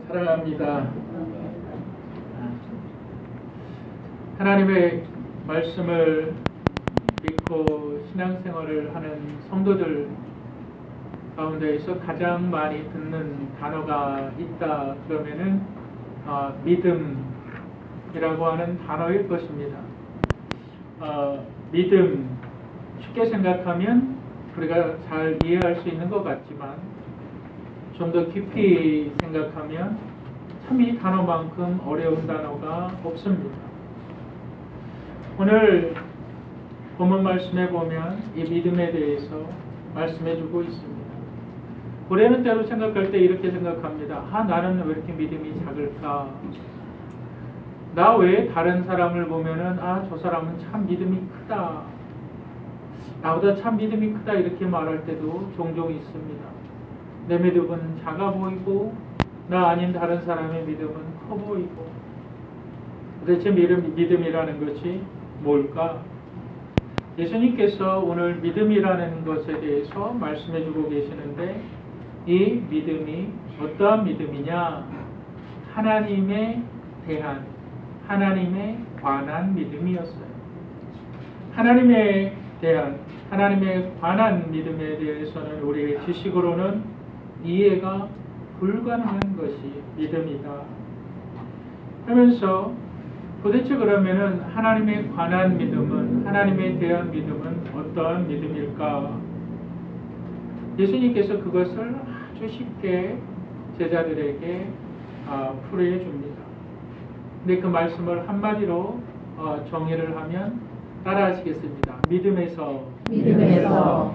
사랑합니다. 하나님의 말씀을 믿고 신앙생활을 하는 성도들 가운데에서 가장 많이 듣는 단어가 있다 그러면은 믿음이라고 하는 단어일 것입니다. 믿음 쉽게 생각하면 우리가 잘 이해할 수 있는 것 같지만 좀 더 깊이 생각하면 참 이 단어만큼 어려운 단어가 없습니다. 오늘 본문 말씀에 보면 이 믿음에 대해서 말씀해 주고 있습니다. 우리는 때로 생각할 때 이렇게 생각합니다. 나는 왜 이렇게 믿음이 작을까? 나 외에 다른 사람을 보면은 저 사람은 참 믿음이 크다. 나보다 참 믿음이 크다 이렇게 말할 때도 종종 있습니다. 내 믿음은 작아 보이고 나 아닌 다른 사람의 믿음은 커 보이고 도대체 믿음이라는 것이 뭘까? 예수님께서 오늘 믿음이라는 것에 대해서 말씀해 주고 계시는데 이 믿음이 어떠한 믿음이냐? 하나님에 대한, 하나님에 관한 믿음이었어요. 하나님에 대한, 하나님에 관한 믿음에 대해서는 우리의 지식으로는 이해가 불가능한 것이 믿음이다. 하면서 도대체 그러면은 하나님에 관한 믿음은, 하나님에 대한 믿음은 어떠한 믿음일까? 예수님께서 그것을 아주 쉽게 제자들에게 풀이해 줍니다. 근데 그 말씀을 한마디로 정의를 하면 따라하시겠습니다. 믿음에서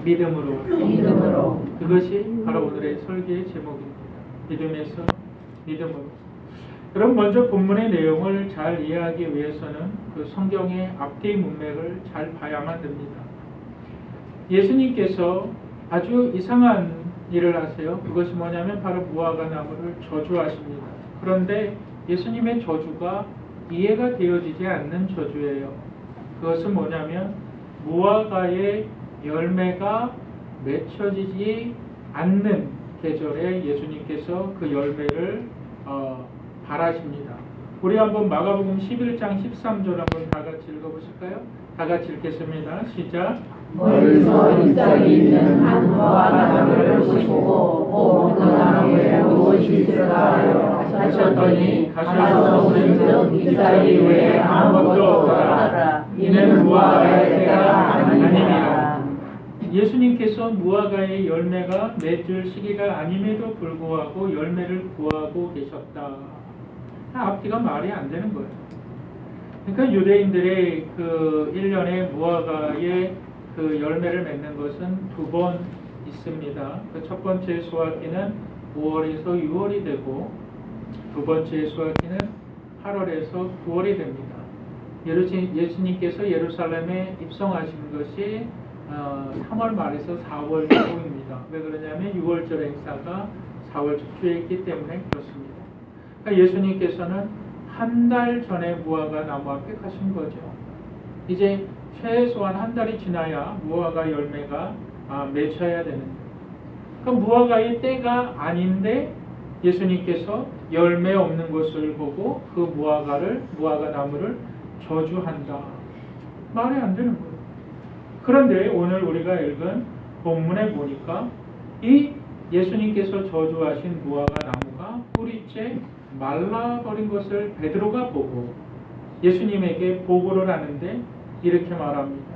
믿음으로. 그것이 바로 오늘의 설계의 제목입니다. 믿음에서 믿음으로. 그럼 먼저 본문의 내용을 잘 이해하기 위해서는 그 성경의 앞뒤 문맥을 잘 봐야만 됩니다. 예수님께서 아주 이상한 일을 하세요. 그것이 뭐냐면 바로 무화과 나무를 저주하십니다. 그런데 예수님의 저주가 이해가 되어지지 않는 저주예요. 그것은 뭐냐면 무화과의 열매가 맺혀지지 않는 계절에 예수님께서 그 열매를 바라십니다. 우리 한번 마가복음 11장 13절 한번 다 같이 읽어보실까요? 다 같이 읽겠습니다. 시작. 멀리서 잎사귀 있는 한 무화과나무를 보시고 그 나무에 무엇이 있을까 하셨더니 가서 보신즉 잎사귀 외에 아무것도 없더라. 이는 무화과의 때가 아니니라. 예수님께서 무화과의 열매가 맺을 시기가 아님에도 불구하고 열매를 구하고 계셨다. 앞뒤가 말이 안 되는 거예요. 그러니까 유대인들의 그 1년에 무화과의 그 열매를 맺는 것은 2번 있습니다. 그 첫 번째 수확기는 5월에서 6월이 되고 두 번째 수확기는 8월에서 9월이 됩니다. 예수님께서 예루살렘에 입성하신 것이 3월 말에서 4월 초입니다. 왜 그러냐면 6월절 행사가 4월 초에 있기 때문에 그렇습니다. 그러니까 예수님께서는 한 달 전에 무화과 나무 앞에 가신 거죠. 이제 최소한 한 달이 지나야 무화과 열매가 맺혀야 되는데, 그럼 무화과의 때가 아닌데 예수님께서 열매 없는 것을 보고 그 무화과 나무를 저주한다. 말이 안 되는 거예요. 그런데 오늘 우리가 읽은 본문에 보니까 이 예수님께서 저주하신 무화과 나무가 뿌리째 말라버린 것을 베드로가 보고 예수님에게 보고를 하는데 이렇게 말합니다.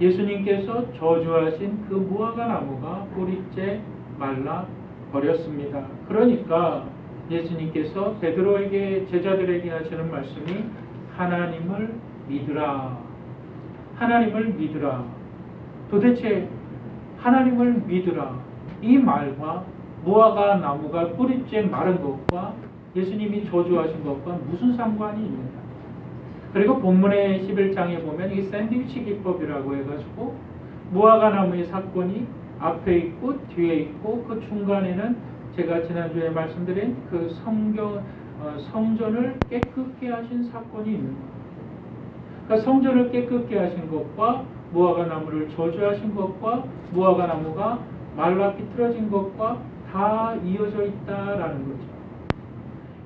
예수님께서 저주하신 그 무화과 나무가 뿌리째 말라버렸습니다. 그러니까 예수님께서 베드로에게, 제자들에게 하시는 말씀이 하나님을 믿으라. 하나님을 믿으라. 도대체 하나님을 믿으라. 이 말과 무화과 나무가 뿌리째 마른 것과 예수님이 저주하신 것과 무슨 상관이 있느냐. 그리고 본문의 11장에 보면 이 샌드위치 기법이라고 해가지고 무화과 나무의 사건이 앞에 있고 뒤에 있고 그 중간에는 제가 지난주에 말씀드린 그 성전을 깨끗게 하신 사건이 있는 거예요. 그러니까 성전을 깨끗게 하신 것과 무화과 나무를 저주하신 것과 무화과 나무가 말라 비틀어진 것과 다 이어져 있다라는 거죠.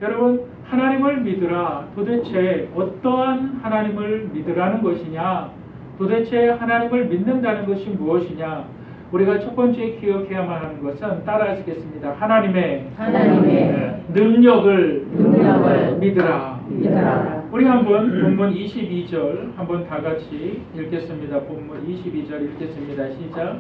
여러분, 하나님을 믿으라. 도대체 어떠한 하나님을 믿으라는 것이냐? 도대체 하나님을 믿는다는 것이 무엇이냐? 우리가 첫 번째 기억해야만 하는 것은 따라하시겠습니다. 하나님의 능력을 믿으라. 우리 한번 본문 22절 한번 다 같이 읽겠습니다. 본문 22절 읽겠습니다. 시작.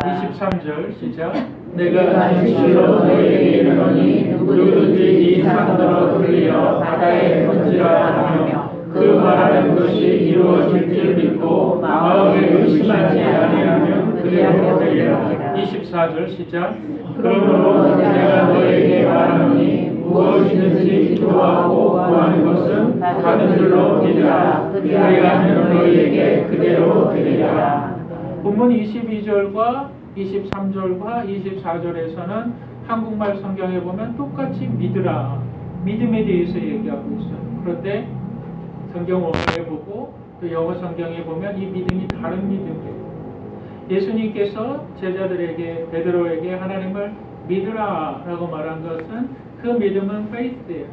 23절 시작. 내가 진실로 너희에게 이르노니 누구든지 이 산더러 돌리어 바다에 던지라 하며 그 말하는 것이 이루어질 줄 믿고 마음에 의심하지 아니하면 그대로 되리라. 24절 시작. 그러므로 내가 너희에게 말하노니 무엇이든지 기도하고 구하는 것은 받은 줄로 믿으라. 그리하면 너희에게 그대로 되리라. 본문 22절과 23절과 24절에서는 한국말 성경에 보면 똑같이 믿으라, 믿음에 대해서 얘기하고 있어요. 그런데 성경 원문에 보고 또 영어 성경에 보면 이 믿음이 다른 믿음이에요. 예수님께서 제자들에게, 베드로에게 하나님을 믿으라 라고 말한 것은 그 믿음은 faith예요.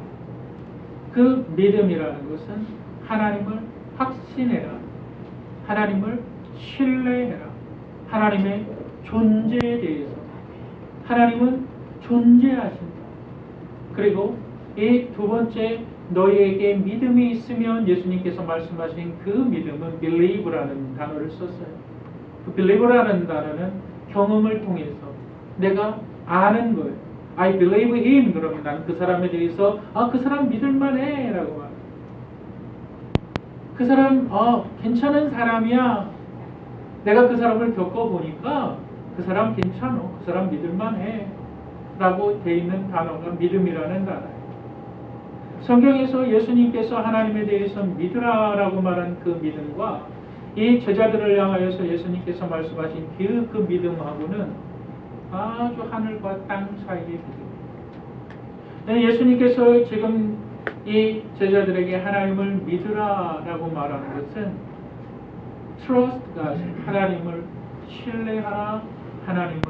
그 믿음이라는 것은 하나님을 확신해라, 하나님을 신뢰해라, 하나님의 존재에 대해서. 하나님은 존재하신다. 그리고 이 두 번째, 너희에게 믿음이 있으면, 예수님께서 말씀하신 그 믿음은 believe라는 단어를 썼어요. 그 believe라는 단어는 경험을 통해서 내가 아는 거예요. I believe him. 그러면 난 그 사람에 대해서 그 사람 믿을만해 라고 말해요. 그 사람 괜찮은 사람이야. 내가 그 사람을 겪어보니까 그 사람 괜찮아, 그 사람 믿을만해 라고 돼 있는 단어가 믿음이라는 단어예요. 성경에서 예수님께서 하나님에 대해서 믿으라 라고 말한 그 믿음과 이 제자들을 향하여서 예수님께서 말씀하신 그 믿음하고는 아주 하늘과 땅 사이의 믿음이에요. 예수님께서 지금 이 제자들에게 하나님을 믿으라 라고 말하는 것은 trust God, 하나님을 신뢰하라, 하나님을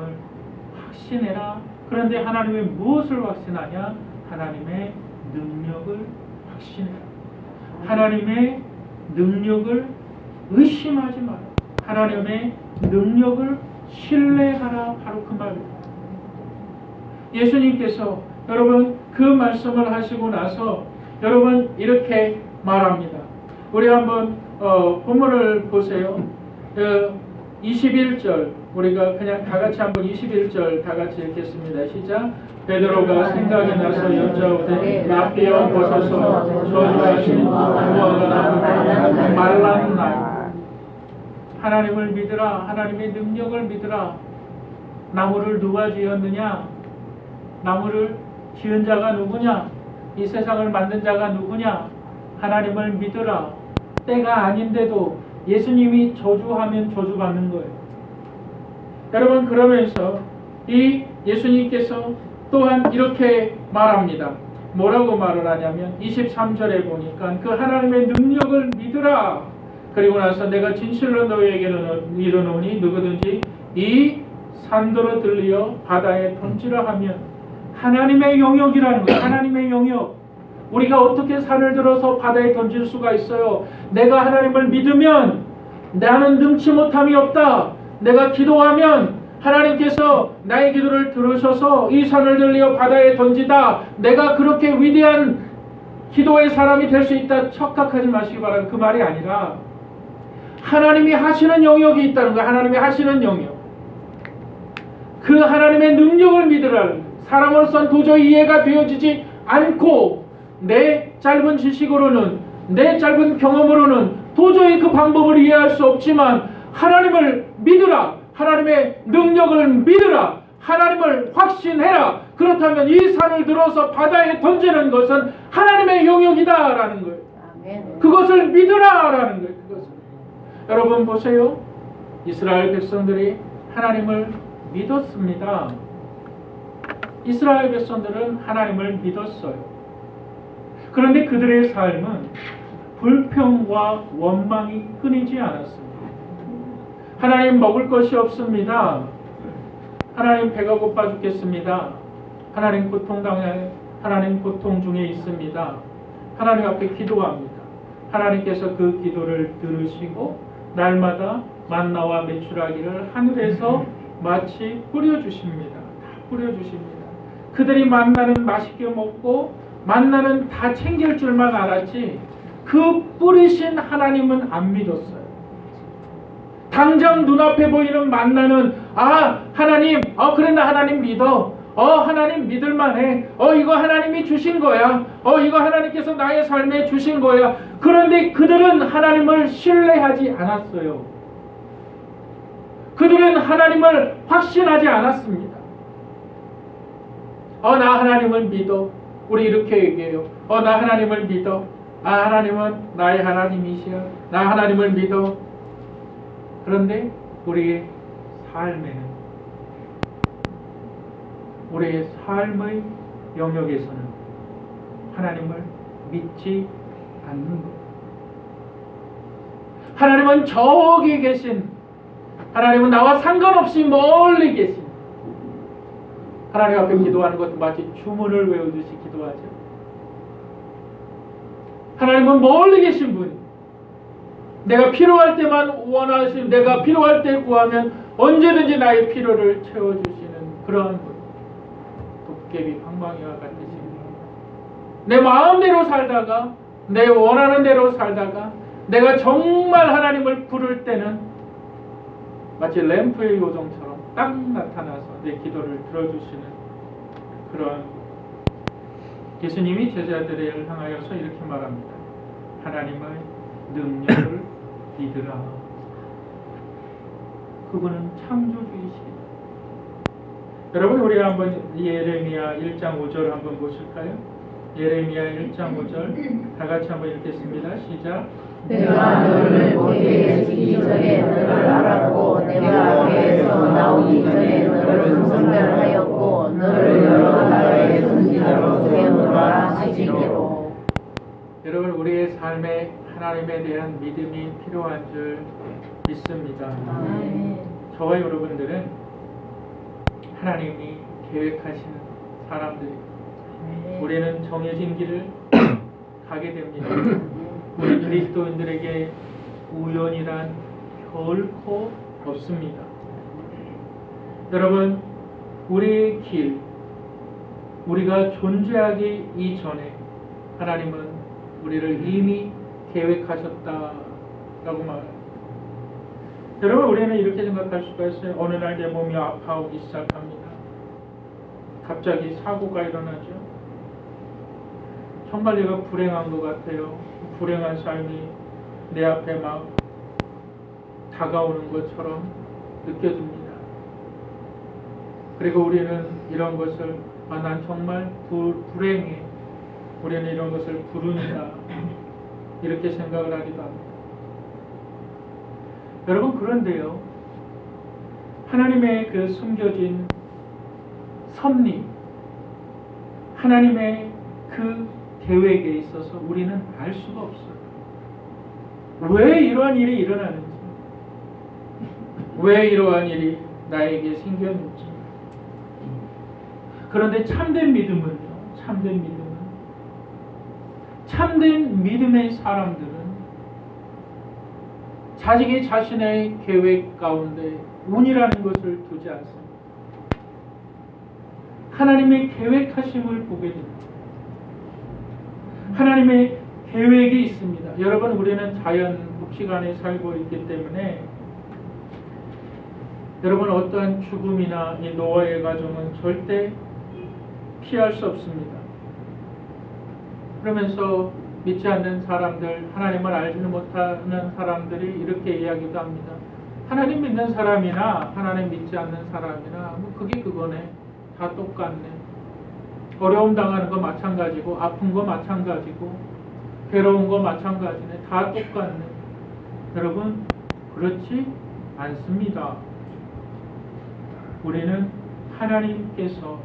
확신해라. 그런데 하나님의 무엇을 확신하냐? 하나님의 능력을 확신해라. 하나님의 능력을 의심하지 마라. 하나님의 능력을 신뢰하라. 바로 그 말입니다. 예수님께서 여러분 그 말씀을 하시고 나서 여러분 이렇게 말합니다. 우리 한번 본문을 보세요. 21절 우리가 그냥 다 같이 한번 21절 다 같이 읽겠습니다. 시작. 베드로가 생각이 나서 여짜오되 라삐어 벗어서 저주하신 무화과 나무가 말랐나이다. 하나님을 믿으라. 하나님의 능력을 믿으라. 나무를 누가 지었느냐? 나무를 지은 자가 누구냐? 이 세상을 만든 자가 누구냐? 하나님을 믿으라. 때가 아닌데도 예수님이 저주하면 저주받는 거예요. 여러분, 그러면서 이 예수님께서 또한 이렇게 말합니다. 뭐라고 말을 하냐면 23절에 보니까 그 하나님의 능력을 믿으라. 그리고 나서 내가 진실로 너희에게 이르노니 누구든지 이 산더러 들리어 바다에 던지라 하면, 하나님의 영역이라는 거예요. 하나님의 영역. 우리가 어떻게 산을 들어서 바다에 던질 수가 있어요? 내가 하나님을 믿으면 나는 능치 못함이 없다. 내가 기도하면 하나님께서 나의 기도를 들으셔서 이 산을 들리어 바다에 던지다. 내가 그렇게 위대한 기도의 사람이 될 수 있다. 착각하지 마시기 바랍니다. 그 말이 아니라 하나님이 하시는 영역이 있다는 거예요. 하나님이 하시는 영역. 그 하나님의 능력을 믿으라는 거예요. 사람으로서는 도저히 이해가 되어지지 않고 내 짧은 지식으로는, 내 짧은 경험으로는 도저히 그 방법을 이해할 수 없지만 하나님을 믿으라. 하나님의 능력을 믿으라. 하나님을 확신해라. 그렇다면 이 산을 들어서 바다에 던지는 것은 하나님의 영역이다라는 거예요. 그것을 믿으라라는 거예요. 그것을. 여러분 보세요. 이스라엘 백성들이 하나님을 믿었습니다. 이스라엘 백성들은 하나님을 믿었어요. 그런데 그들의 삶은 불평과 원망이 끊이지 않았습니다. 하나님, 먹을 것이 없습니다. 하나님 배가 고파 죽겠습니다. 하나님 하나님 고통 중에 있습니다. 하나님 앞에 기도합니다. 하나님께서 그 기도를 들으시고 날마다 만나와 메추라기를 하늘에서 마치 뿌려주십니다. 다 뿌려주십니다. 그들이 만나는 맛있게 먹고 만나는 다 챙길 줄만 알았지 그 뿌리신 하나님은 안 믿었어요. 당장 눈앞에 보이는 만나는 하나님 그래 나 하나님 믿어. 하나님 믿을만해. 이거 하나님이 주신 거야. 이거 하나님께서 나의 삶에 주신 거야. 그런데 그들은 하나님을 신뢰하지 않았어요. 그들은 하나님을 확신하지 않았습니다. 나 하나님을 믿어. 우리 이렇게 얘기해요. 나 하나님을 믿어. 하나님은 나의 하나님이시야. 나 하나님을 믿어. 그런데 우리의 삶의 영역에서는 하나님을 믿지 않는 것. 하나님은 저기 계신, 하나님은 나와 상관없이 멀리 계신, 하나님 앞에 기도하는 것도 마치 주문을 외우듯이 기도하죠. 하나님은 멀리 계신 분, 내가 필요할 때만 원하시는, 내가 필요할 때 구하면 언제든지 나의 필요를 채워주시는 그러한 분. 도깨비 방망이와 같으신 내 마음대로 살다가, 내 원하는 대로 살다가, 내가 정말 하나님을 부를 때는 마치 램프의 요정처럼 딱 나타나서 내 기도를 들어주시는 그러한. 예수님이 제자들을 향하여서 이렇게 말합니다. 하나님의 능력을 믿으라. 그분은 창조주이시다. 여러분, 우리 한번 예레미야 1장 5절 한번 보실까요? 예레미야 1장 5절 다 같이 한번 읽겠습니다. 시작. 내가 너를 모태에 지기 전에 너를 알았고 내가 배에서 나오기 전에 너를 선별하였고 너를 여러 나라의 선지자로 세우노라 하시기로. 여러분, 우리의 삶에 하나님에 대한 믿음이 필요한 줄 믿습니다. 저와 여러분들은 하나님이 계획하시는 사람들입니다. 우리는 정해진 길을 가게 됩니다. 우리 그리스도인들에게 우연이란 결코 없습니다. 여러분, 우리의 길, 우리가 존재하기 이전에 하나님은 우리를 이미 계획하셨다라고 말합니다. 여러분, 우리는 이렇게 생각할 수가 있어요. 어느 날 내 몸이 아파오기 시작합니다. 갑자기 사고가 일어나죠. 정말 내가 불행한 것 같아요. 불행한 삶이 내 앞에 막 다가오는 것처럼 느껴집니다. 그리고 우리는 이런 것을 난 정말 불행해. 우리는 이런 것을 불운이다. 이렇게 생각을 하기도 합니다. 여러분, 그런데요, 하나님의 그 숨겨진 섭리, 하나님의 그 계획에 있어서 우리는 알 수가 없어요. 왜 이러한 일이 일어나는지, 왜 이러한 일이 나에게 생겼는지. 그런데 참된 믿음은 참된 믿음의 사람들은 자신의 계획 가운데 운이라는 것을 두지 않습니다. 하나님의 계획하심을 보게 됩니다. 하나님의 계획이 있습니다. 여러분, 우리는 자연 법칙 안에 살고 있기 때문에 여러분, 어떠한 죽음이나 이 노아의 가정은 절대 피할 수 없습니다. 그러면서 믿지 않는 사람들, 하나님을 알지는 못하는 사람들이 이렇게 이야기도 합니다. 하나님 믿는 사람이나 하나님 믿지 않는 사람이나 그게 그거네. 다 똑같네. 어려움 당하는 거 마찬가지고 아픈 거 마찬가지고 괴로운 거 마찬가지네. 다 똑같네. 여러분, 그렇지 않습니다. 우리는 하나님께서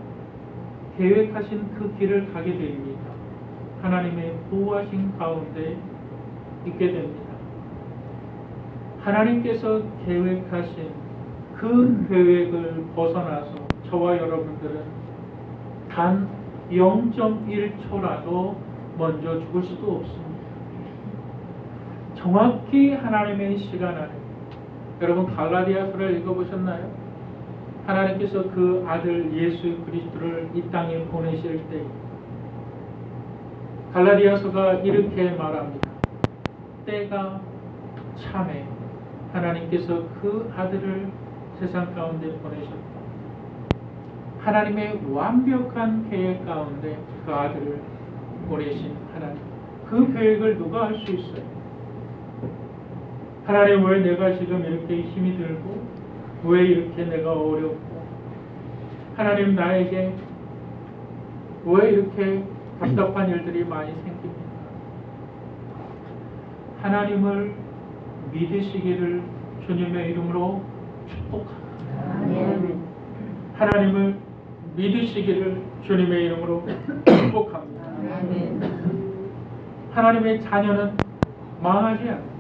계획하신 그 길을 가게 됩니다. 하나님의 보호하신 가운데 있게 됩니다. 하나님께서 계획하신 그 계획을 벗어나서 저와 여러분들은 단 0.1초라도 먼저 죽을 수도 없습니다. 정확히 하나님의 시간 안에, 여러분 갈라디아서를 읽어보셨나요? 하나님께서 그 아들 예수 그리스도를 이 땅에 보내실 때 갈라디아서가 이렇게 말합니다. 때가 참에 하나님께서 그 아들을 세상 가운데 보내셨다. 하나님의 완벽한 계획 가운데 그 아들을 보내신 하나님, 그 계획을 누가 알 수 있어요? 하나님, 왜 내가 지금 이렇게 힘이 들고, 왜 이렇게 내가 어렵고, 하나님 나에게 왜 이렇게 답답한 일들이 많이 생깁니까? 하나님을 믿으시기를 주님의 이름으로 축복합니다. 하나님을 믿으시기를 주님의 이름으로 축복합니다. 하나님의 자녀는 망하지 않아요.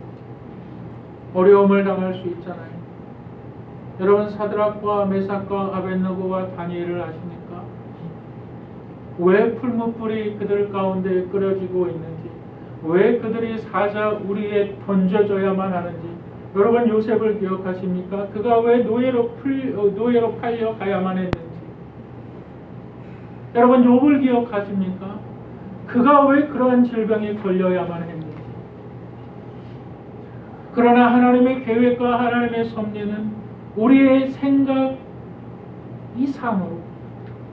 어려움을 당할 수 있잖아요. 여러분 사드락과 메삭과 아벳느고와 다니엘을 아십니까? 왜 풀무불이 그들 가운데 끓여지고 있는지, 왜 그들이 사자 우리에 던져져야만 하는지, 여러분 요셉을 기억하십니까? 그가 왜 노예로 팔려 가야만 했는지, 여러분 욥을 기억하십니까? 그가 왜 그러한 질병에 걸려야만 했는지. 그러나 하나님의 계획과 하나님의 섭리는 우리의 생각 이상으로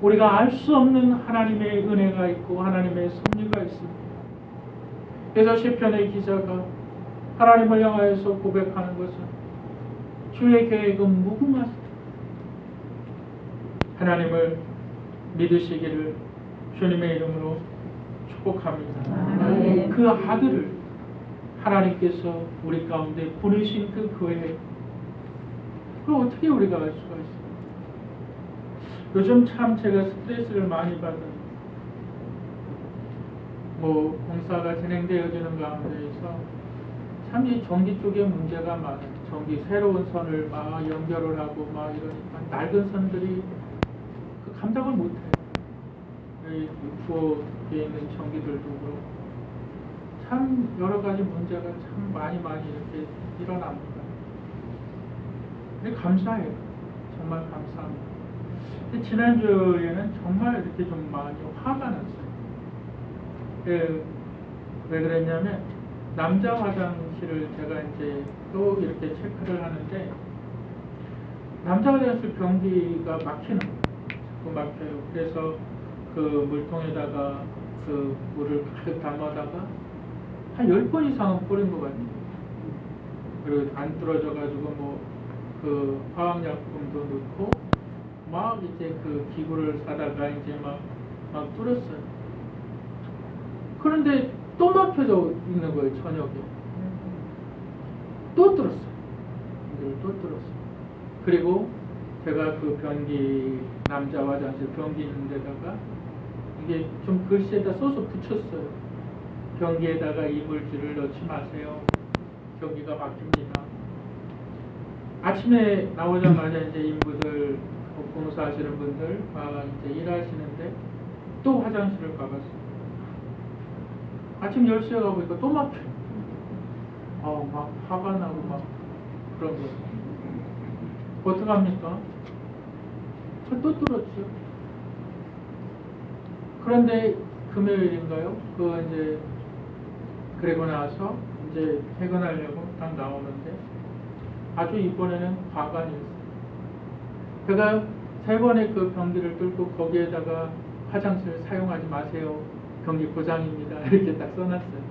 우리가 알 수 없는 하나님의 은혜가 있고 하나님의 섭리가 있습니다. 그래서 시편의 기자가 하나님을 향하여서 고백하는 것은 주의 계획은 무궁하시다. 하나님을 믿으시기를 주님의 이름으로 축복합니다. 그 아들을 하나님께서 우리 가운데 보내신 그 계획, 그걸 어떻게 우리가 알 수가 있어요? 요즘 참 제가 스트레스를 많이 받은 공사가 진행되어지는 가운데에서 참 이 전기 쪽에 문제가 많아요. 전기 새로운 선을 막 연결을 하고 막 이러니까 낡은 선들이 감당을 못해요. 이 부엌에 있는 전기들도 그렇고 참 여러 가지 문제가 참 많이 이렇게 일어납니다. 근데 감사해요. 정말 감사합니다. 근데 지난주에는 정말 이렇게 좀 많이 화가 났어요. 왜 그랬냐면 남자 화장실을 제가 이제 또 이렇게 체크를 하는데 남자 화장실 변기가 막히는 거예요. 자꾸 막혀요. 그래서 그 물통에다가 그 물을 가득 담아다가 한 10번 이상은 뿌린 것 같아요. 그리고 안 뚫어져가지고 그 화학약품도 넣고 막 이제 그 기구를 사다가 이제 막 뚫었어요. 그런데 또 막혀져 있는 거예요. 저녁에 또 뚫었어요. 또 뚫었어요. 그리고 제가 그 변기, 남자 화장실 변기 있는 데다가 이게 좀 글씨에다 써서 붙였어요. 변기에다가 이물질을 넣지 마세요. 변기가 막힙니다. 아침에 나오자마자 이제 인부들, 공사하시는 분들 막 이제 일하시는데 또 화장실을 가봤어요. 아침 10시에 가보니까 또 막혀요. 막 화가 나고 막 그런 거예요. 어떡합니까? 또 뚫었죠. 그런데 금요일인가요? 이제 그리고 나서 이제 퇴근하려고 딱 나오는데 아주 이번에는 화가 났어요. 제가 3번의 그 변기를 뚫고 거기에다가 화장실 사용하지 마세요. 변기 고장입니다. 이렇게 딱 써놨어요.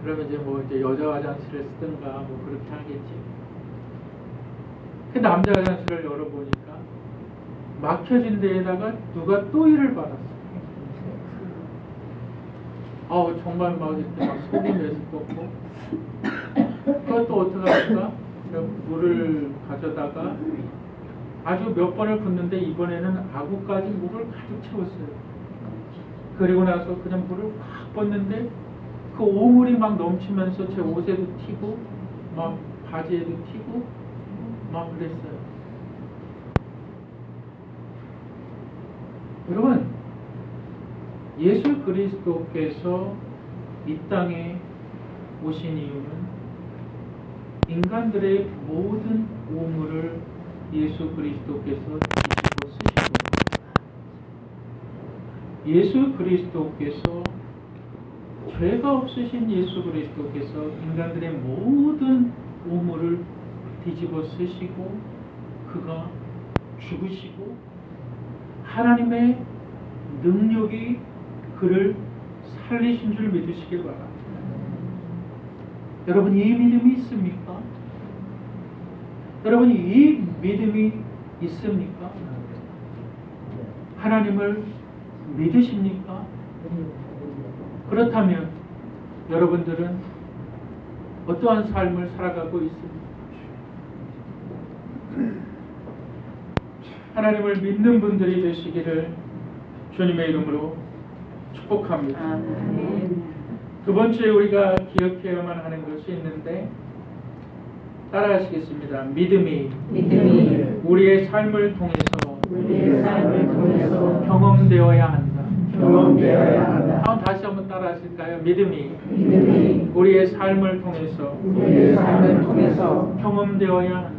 그러면 이제 여자 화장실을 쓰든가 그렇게 하겠지. 그 남자 화장실을 열어보니까 막혀진 데에다가 누가 또 일을 받았어요. 정말 막 이렇게 막 속이 메스껍고 그것도 어떡합니까? 물을 가져다가 아주 몇 번을 붓는데 이번에는 아구까지 물을 가득 채웠어요. 그리고 나서 그냥 물을 확 붓는데 그 오물이 막 넘치면서 제 옷에도 튀고 막 바지에도 튀고 막 그랬어요. 여러분, 예수 그리스도께서 이 땅에 오신 이유는 인간들의 모든 오물을 예수 그리스도께서 뒤집어 쓰시고, 예수 그리스도께서, 죄가 없으신 예수 그리스도께서 인간들의 모든 오물을 뒤집어 쓰시고 그가 죽으시고 하나님의 능력이 그를 살리신 줄 믿으시길 바랍니다. 여러분, 이 믿음이 있습니까? 여러분, 이 믿음이 있습니까? 하나님을 믿으십니까? 그렇다면 여러분들은 어떠한 삶을 살아가고 있습니까? 하나님을 믿는 분들이 되시기를 주님의 이름으로 축복합니다. 아멘. 두 번째 우리가 기억해야만 하는 것이 있는데, 따라하시겠습니다. 믿음이 우리의 삶을 통해서 경험되어야 한다. 다시 한번 따라하실까요? 믿음이 우리의 삶을 통해서 경험되어야 한다.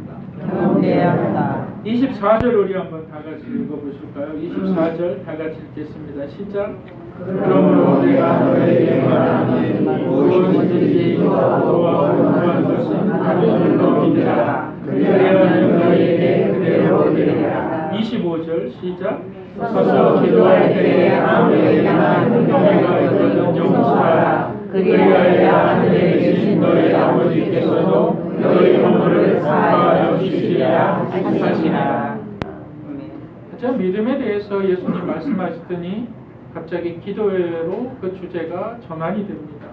24절 우리 한번 다 같이 읽어보실까요? 24절 다 같이 읽겠습니다. 시작. 그러므로 내가 너에게 말하니 무엇이든지 너와 원하는 것은 받을 줄로 믿으라. 그리하면 너에게 그대로 되리라. 25절 시작. 서서 기도할 때에 아무에게나 형제가 있거든 용서하라. 그리하여 하늘에 계신 너희 아버지께서도 너희 허물을 사하여 주시리라 하시니라. 자, 믿음에 대해서 예수님 말씀하시더니 갑자기 기도회로 그 주제가 전환이 됩니다.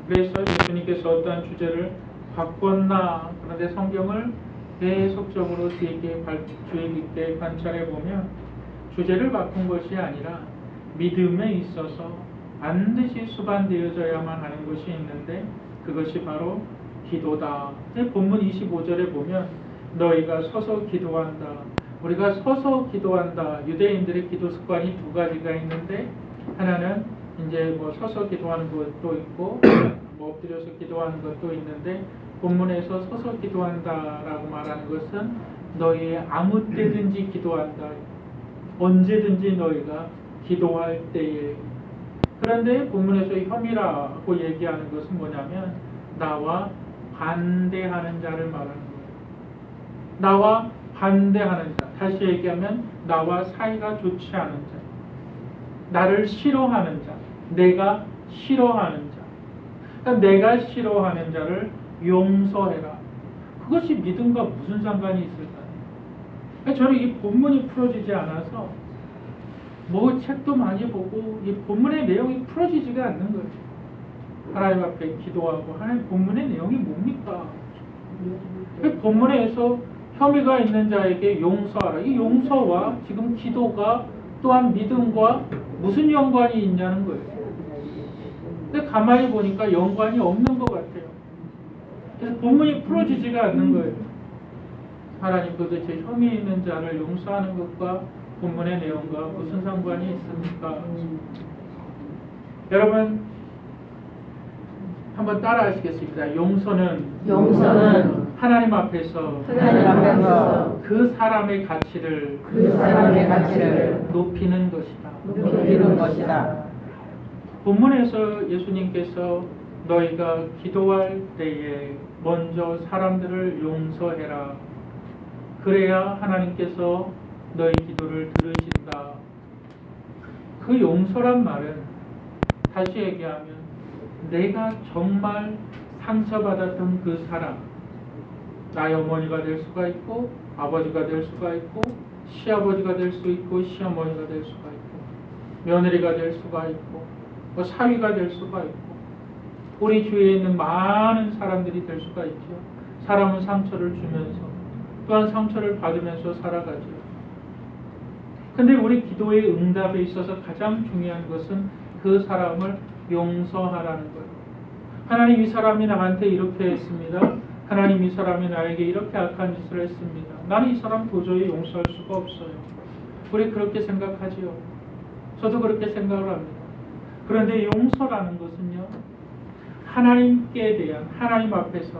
그래서 예수님께서 어떠한 주제를 바꿨나, 그런데 성경을 계속적으로 주의 깊게 관찰해 보면 주제를 바꾼 것이 아니라 믿음에 있어서 반드시 수반되어져야만 하는 것이 있는데, 그것이 바로 기도다. 본문 25절에 보면 너희가 서서 기도한다. 우리가 서서 기도한다. 유대인들의 기도 습관이 두 가지가 있는데, 하나는 이제 뭐 서서 기도하는 것도 있고 뭐 엎드려서 기도하는 것도 있는데, 본문에서 서서 기도한다라고 말하는 것은 너희 아무 때든지 기도한다. 언제든지 너희가 기도할 때에. 그런데 본문에서 혐의라고 얘기하는 것은 뭐냐면 나와 반대하는 자를 말하는 거예요. 나와 반대하는 자. 다시 얘기하면 나와 사이가 좋지 않은 자. 나를 싫어하는 자. 내가 싫어하는 자. 그러니까 내가 싫어하는 자를 용서해라. 그것이 믿음과 무슨 상관이 있을까요? 저는 이 본문이 풀어지지 않아서 뭐 책도 많이 보고 이 본문의 내용이 풀어지지가 않는 거예요. 하나님 앞에 기도하고 하나님 본문의 내용이 뭡니까? 본문에서 혐의가 있는 자에게 용서하라. 이 용서와 지금 기도가 또한 믿음과 무슨 연관이 있냐는 거예요. 근데 가만히 보니까 연관이 없는 것 같아요. 그래서 본문이 풀어지지가 않는 거예요. 하나님 도대체 혐의 있는 자를 용서하는 것과 본문의 내용과 무슨 상관이 있습니까? 여러분 한번 따라하시겠습니다. 용서는 하나님 앞에서 그 사람의 가치를 높이는 것이다. 본문에서 예수님께서 너희가 기도할 때에 먼저 사람들을 용서해라. 그래야 하나님께서 너희 기도를 들으신다. 그 용서란 말은 다시 얘기하면 내가 정말 상처받았던 그 사람, 나의 어머니가 될 수가 있고 아버지가 될 수가 있고 시아버지가 될 수 있고 시어머니가 될 수가 있고 며느리가 될 수가 있고 뭐 사위가 될 수가 있고 우리 주위에 있는 많은 사람들이 될 수가 있죠. 사람은 상처를 주면서 또한 상처를 받으면서 살아가죠. 근데 우리 기도의 응답에 있어서 가장 중요한 것은 그 사람을 용서하라는 거예요. 하나님 이 사람이 나한테 이렇게 했습니다. 하나님, 이 사람이 나에게 이렇게 악한 짓을 했습니다. 나는 이 사람 도저히 용서할 수가 없어요. 우리 그렇게 생각하지요. 저도 그렇게 생각을 합니다. 그런데 용서라는 것은요, 하나님께 대한, 하나님 앞에서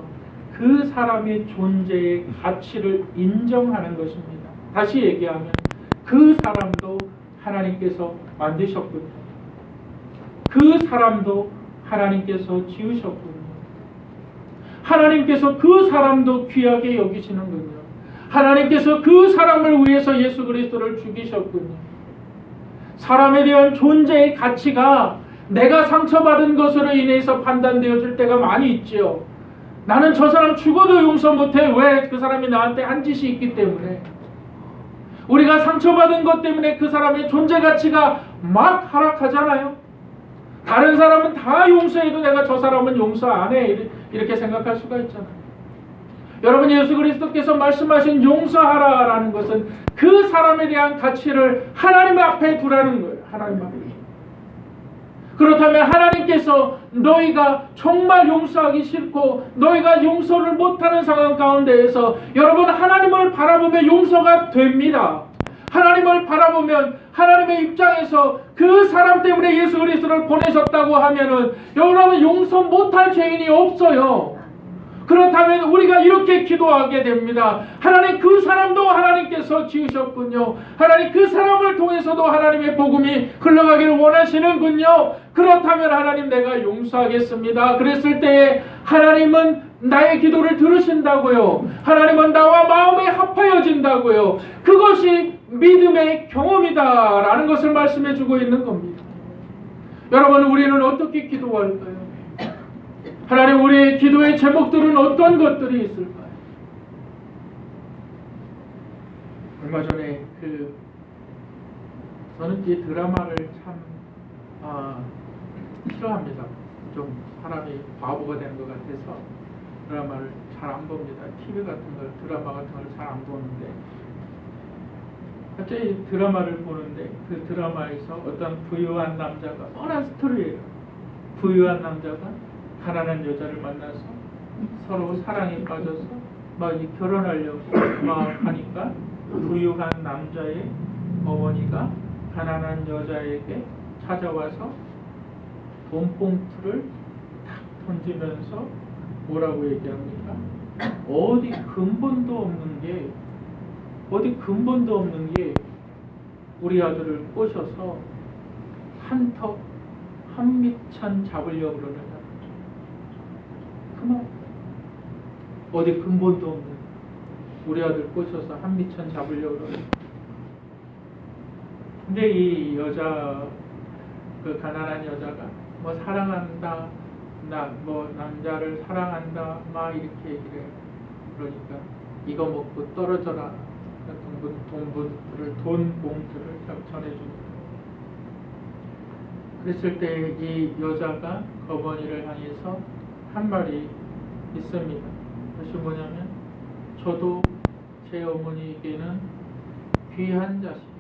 그 사람의 존재의 가치를 인정하는 것입니다. 다시 얘기하면 그 사람도 하나님께서 만드셨군요. 그 사람도 하나님께서 지으셨군요. 하나님께서 그 사람도 귀하게 여기시는군요. 하나님께서 그 사람을 위해서 예수 그리스도를 죽이셨군요. 사람에 대한 존재의 가치가 내가 상처받은 것으로 인해서 판단되어질 때가 많이 있지요. 나는 저 사람 죽어도 용서 못해. 왜? 그 사람이 나한테 한 짓이 있기 때문에. 우리가 상처받은 것 때문에 그 사람의 존재 가치가 막 하락하잖아요. 다른 사람은 다 용서해도 내가 저 사람은 용서 안 해. 이렇게 생각할 수가 있잖아요. 여러분, 예수 그리스도께서 말씀하신 용서하라라는 것은 그 사람에 대한 가치를 하나님 앞에 두라는 거예요. 하나님 앞에. 그렇다면 하나님께서 너희가 정말 용서하기 싫고 너희가 용서를 못하는 상황 가운데에서 여러분, 하나님을 바라보며 용서가 됩니다. 하나님을 바라보면 하나님의 입장에서 그 사람 때문에 예수 그리스도를 보내셨다고 하면은 여러분, 용서 못할 죄인이 없어요. 그렇다면 우리가 이렇게 기도하게 됩니다. 하나님, 그 사람도 하나님께서 지으셨군요. 하나님, 그 사람을 통해서도 하나님의 복음이 흘러가기를 원하시는군요. 그렇다면 하나님, 내가 용서하겠습니다. 그랬을 때에 하나님은 나의 기도를 들으신다고요. 하나님은 나와 마음이 합하여진다고요. 그것이 믿음의 경험이다라는 것을 말씀해 주고 있는 겁니다. 여러분, 우리는 어떻게 기도할까요? 하나님, 우리의 기도의 제목들은 어떤 것들이 있을까요? 얼마 전에 저는 이 드라마를 참 싫어합니다. 좀 사람이 바보가 되는 것 같아서 드라마를 잘 안 봅니다. TV 같은 걸, 드라마 같은 걸 잘 안 보는데 갑자기 드라마를 보는데 그 드라마에서 어떤 부유한 남자가, 뻔한 스토리예요. 부유한 남자가 가난한 여자를 만나서 서로 사랑에 빠져서 막 결혼하려고 막 하니까 부유한 남자의 어머니가 가난한 여자에게 찾아와서 돈봉투를 탁 던지면서 뭐라고 얘기합니까? 어디 근본도 없는 게 우리 아들을 꼬셔서 한턱 한미천 잡으려고 그러는 그만. 어디 근본도 없는 우리 아들 꼬셔서 한미천 잡으려고 그러는. 근데 이 여자, 그 가난한 여자가 뭐 사랑한다, 남자를 사랑한다 막 이렇게 얘기를 해요. 그러니까 이거 먹고 떨어져라. 돈 봉투를 딱 전해줍니다. 그랬을 때 이 여자가 어머니를 향해서 한 말이 있습니다. 그것이 뭐냐면, 저도 제 어머니에게는 귀한 자식입니다.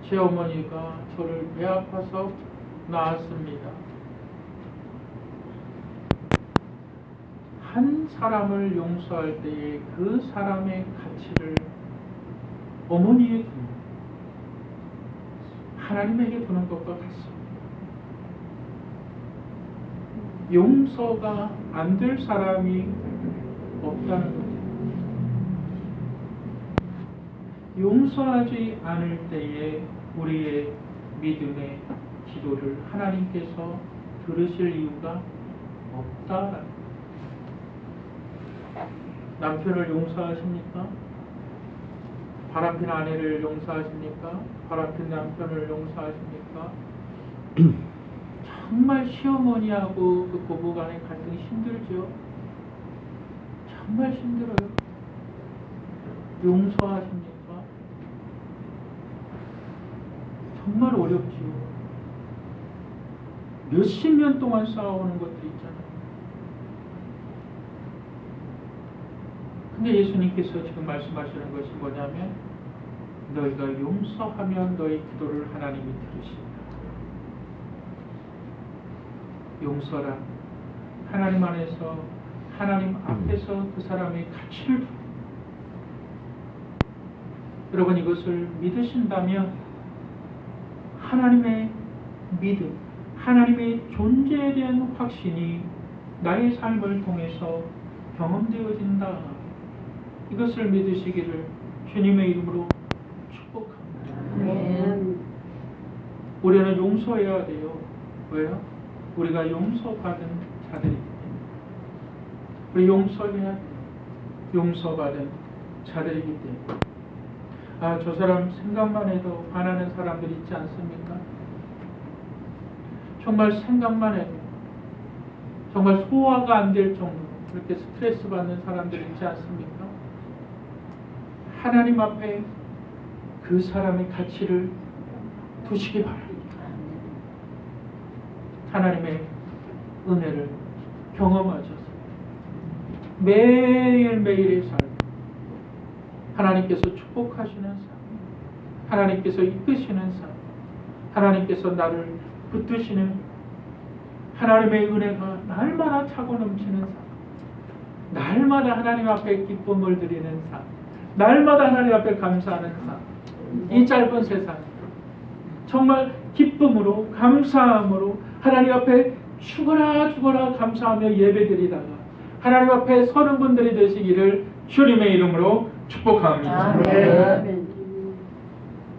제 어머니가 저를 배 아파서 낳았습니다. 한 사람을 용서할 때에 그 사람의 가치를 어머니에게 둡니다. 하나님에게 두는 것과 같습니다. 용서가 안 될 사람이 없다는 거죠. 용서하지 않을 때에 우리의 믿음의 기도를 하나님께서 들으실 이유가 없다라는 거예요. 남편을 용서하십니까? 바람핀 아내를 용서하십니까? 바람핀 남편을 용서하십니까? 정말 시어머니하고 그 고부간의 갈등이 힘들죠. 정말 힘들어요. 용서하십니까? 정말 어렵지요. 몇십 년 동안 싸워오는 것도 있잖아요. 근데 예수님께서 지금 말씀하시는 것이 뭐냐면, 너희가 용서하면 너희 기도를 하나님이 들으신다. 용서란 하나님 안에서 하나님 앞에서 그 사람의 가치를 두 여러분 이것을 믿으신다면 하나님의 믿음, 하나님의 존재에 대한 확신이 나의 삶을 통해서 경험되어진다. 이것을 믿으시기를 주님의 이름으로 축복합니다. 아멘. 우리는 용서해야 돼요. 왜요? 우리가 용서받은 자들이기 때문에. 우리 용서해야 돼요. 용서받은 자들이기 때문에. 아, 저 사람 생각만 해도 반하는 사람들 있지 않습니까? 정말 생각만 해도 정말 소화가 안 될 정도로 그렇게 스트레스 받는 사람들 있지 않습니까? 하나님 앞에 그 사람의 가치를 두시기 바랍니다. 하나님의 은혜를 경험하셔서 매일매일의 삶 하나님께서 축복하시는 삶, 하나님께서 이끄시는 삶, 하나님께서 나를 붙드시는 하나님의 은혜가 날마다 차고 넘치는 삶, 날마다 하나님 앞에 기쁨을 드리는 삶, 날마다 하나님 앞에 감사하는 삶, 이 짧은 세상 정말 기쁨으로 감사함으로 하나님 앞에 죽어라 감사하며 예배드리다가 하나님 앞에 서는 분들이 되시기를 주님의 이름으로 축복합니다. 아멘.